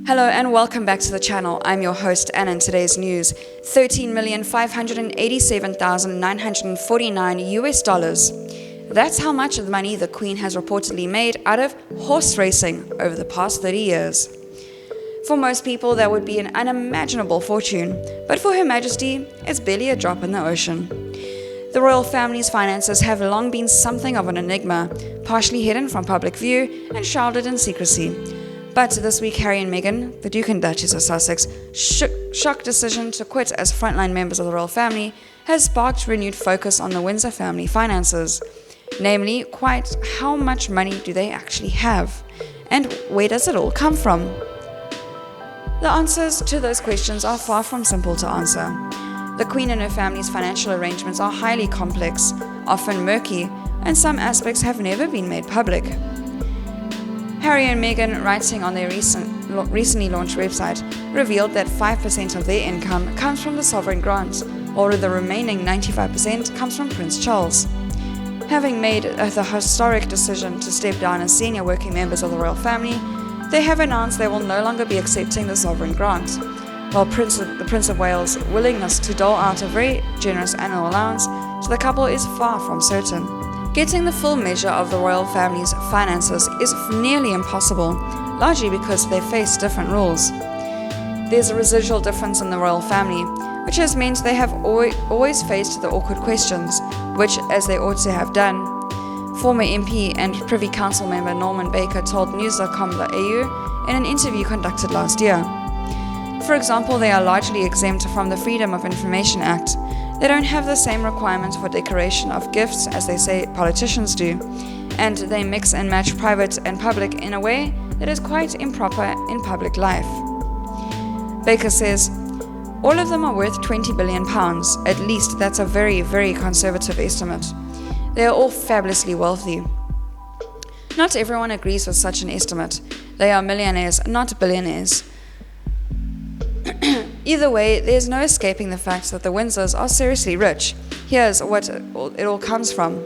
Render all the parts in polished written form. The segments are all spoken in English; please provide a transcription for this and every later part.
Hello and welcome back to the channel. I'm your host Anna. In today's news, $13,587,949 That's how much of the money the Queen has reportedly made out of horse racing over the past 30 years. For most people, that would be an unimaginable fortune, but for Her Majesty, it's barely a drop in the ocean. The royal family's finances have long been something of an enigma, partially hidden from public view and shrouded in secrecy. But this week, Harry and Meghan, the Duke and Duchess of Sussex, shock decision to quit as frontline members of the royal family has sparked renewed focus on the Windsor family finances. Namely, quite how much money do they actually have? And where does it all come from? The answers to those questions are far from simple to answer. The Queen and her family's financial arrangements are highly complex, often murky, and some aspects have never been made public. Harry and Meghan, writing on their recently launched website, revealed that 5% of their income comes from the sovereign grant, while the remaining 95% comes from Prince Charles. Having made the historic decision to step down as senior working members of the royal family, they have announced they will no longer be accepting the sovereign grant, while the Prince of Wales' willingness to dole out a very generous annual allowance to the couple is far from certain. Getting the full measure of the royal family's finances is nearly impossible, largely because they face different rules. There's a residual difference in the royal family, which has meant they have always faced the awkward questions, which, as they ought to have done. Former MP and Privy Council member Norman Baker told News.com.au in an interview conducted last year. For example, they are largely exempt from the Freedom of Information Act. They don't have the same requirements for decoration of gifts as they say politicians do, and they mix and match private and public in a way that is quite improper in public life. Baker says, all of them are worth £20 billion, at least that's a very, very conservative estimate. They are all fabulously wealthy. Not everyone agrees with such an estimate. They are millionaires, not billionaires. Either way, there's no escaping the fact that the Windsors are seriously rich. Here's what it all comes from.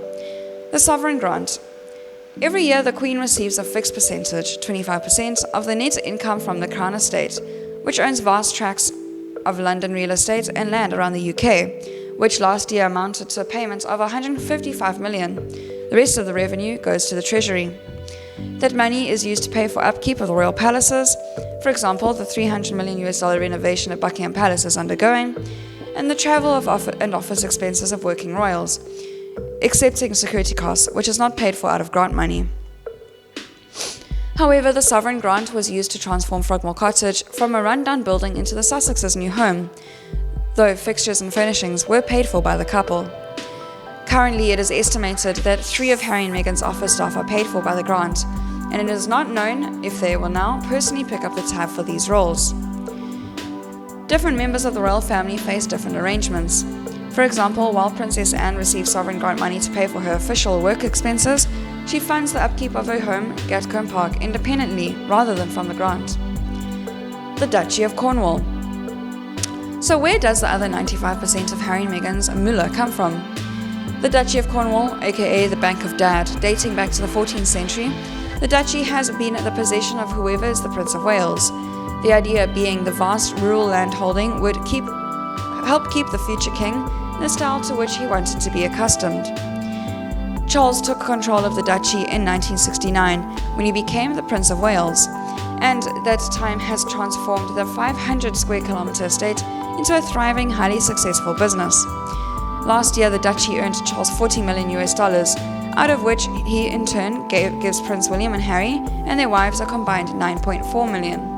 The sovereign grant. Every year, the Queen receives a fixed percentage, 25%, of the net income from the Crown Estate, which owns vast tracts of London real estate and land around the UK, which last year amounted to a payment of $155 million. The rest of the revenue goes to the Treasury. That money is used to pay for upkeep of the royal palaces. For example, the $300 million renovation at Buckingham Palace is undergoing, and the travel and office expenses of working royals, excepting security costs, which is not paid for out of grant money. However, the sovereign grant was used to transform Frogmore Cottage from a rundown building into the Sussex's new home, though fixtures and furnishings were paid for by the couple. Currently, it is estimated that 3 of Harry and Meghan's office staff are paid for by the grant, and it is not known if they will now personally pick up the tab for these roles. Different members of the royal family face different arrangements. For example, while Princess Anne receives sovereign grant money to pay for her official work expenses, she funds the upkeep of her home, Gatcombe Park, independently rather than from the grant. The Duchy of Cornwall. So where does the other 95% of Harry and Meghan's moolah come from? The Duchy of Cornwall, aka the Bank of Dad, dating back to the 14th century, the duchy has been the possession of whoever is the Prince of Wales. The idea being the vast rural land holding would help keep the future king in the style to which he wanted to be accustomed. Charles took control of the duchy in 1969 when he became the Prince of Wales, and that time has transformed the 500 square kilometre estate into a thriving, highly successful business. Last year, the duchy earned Charles $40 million, out of which he in turn gives Prince William and Harry and their wives a combined $9.4 million.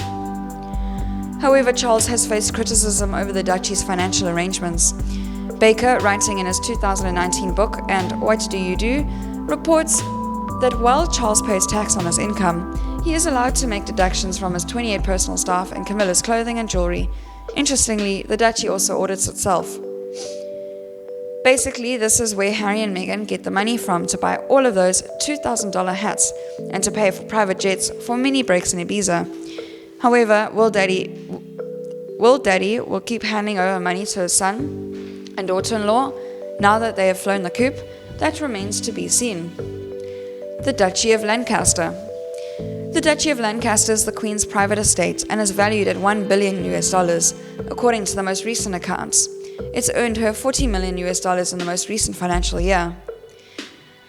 However, Charles has faced criticism over the duchy's financial arrangements. Baker, writing in his 2019 book, And What Do You Do?, reports that while Charles pays tax on his income, he is allowed to make deductions from his 28 personal staff and Camilla's clothing and jewelry. Interestingly, the duchy also audits itself. Basically, this is where Harry and Meghan get the money from to buy all of those $2,000 hats and to pay for private jets for mini breaks in Ibiza. However, will Daddy will keep handing over money to his son and daughter-in-law now that they have flown the coop? That remains to be seen. The Duchy of Lancaster. The Duchy of Lancaster is the Queen's private estate and is valued at $1 billion according to the most recent accounts. It's earned her $40 million in the most recent financial year.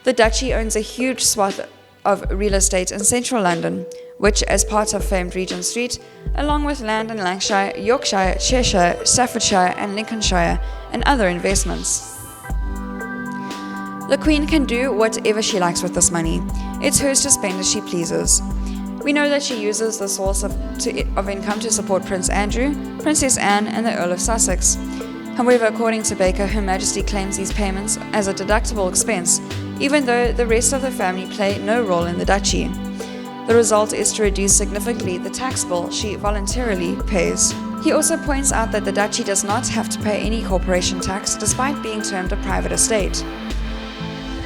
The Duchy owns a huge swath of real estate in central London, which, as part of famed Regent Street, along with land in Lancashire, Yorkshire, Cheshire, Staffordshire, and Lincolnshire, and other investments. The Queen can do whatever she likes with this money. It's hers to spend as she pleases. We know that she uses the source of income to support Prince Andrew, Princess Anne, and the Earl of Sussex. However, according to Baker, Her Majesty claims these payments as a deductible expense, even though the rest of the family play no role in the duchy. The result is to reduce significantly the tax bill she voluntarily pays. He also points out that the duchy does not have to pay any corporation tax despite being termed a private estate.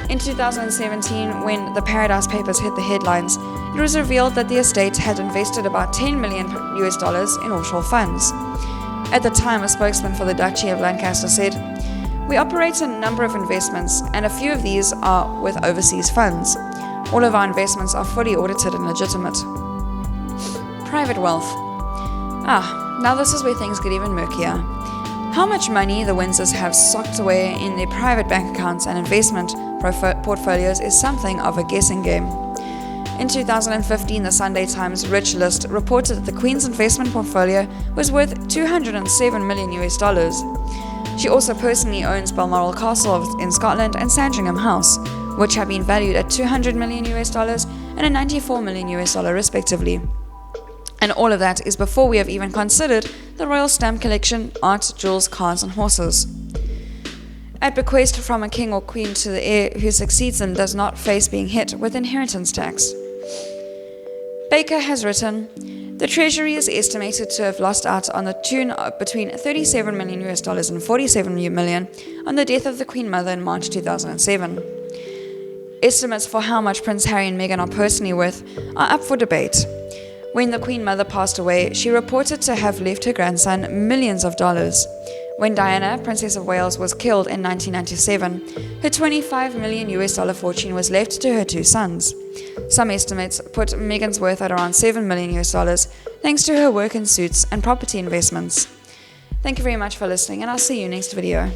In 2017, when the Paradise Papers hit the headlines, it was revealed that the estate had invested about $10 million in offshore funds. At the time, a spokesman for the Duchy of Lancaster said, "We operate a number of investments, and a few of these are with overseas funds. All of our investments are fully audited and legitimate." Private wealth. Now this is where things get even murkier. How much money the Windsors have socked away in their private bank accounts and investment portfolios is something of a guessing game. In 2015, the Sunday Times Rich List reported that the Queen's investment portfolio was worth $207 million. She also personally owns Balmoral Castle in Scotland and Sandringham House, which have been valued at $200 million and a $94 million respectively. And all of that is before we have even considered the royal stamp collection, art, jewels, cars, and horses. At bequest from a king or queen to the heir who succeeds them does not face being hit with inheritance tax. Baker has written, "The Treasury is estimated to have lost out on the tune of between $37 million and $47 million on the death of the Queen Mother in March 2007. Estimates for how much Prince Harry and Meghan are personally worth are up for debate. When the Queen Mother passed away, she reported to have left her grandson millions of dollars. When Diana, Princess of Wales, was killed in 1997, her $25 million fortune was left to her two sons. Some estimates put Meghan's worth at around $7 million thanks to her work in suits and property investments." Thank you very much for listening, and I'll see you next video.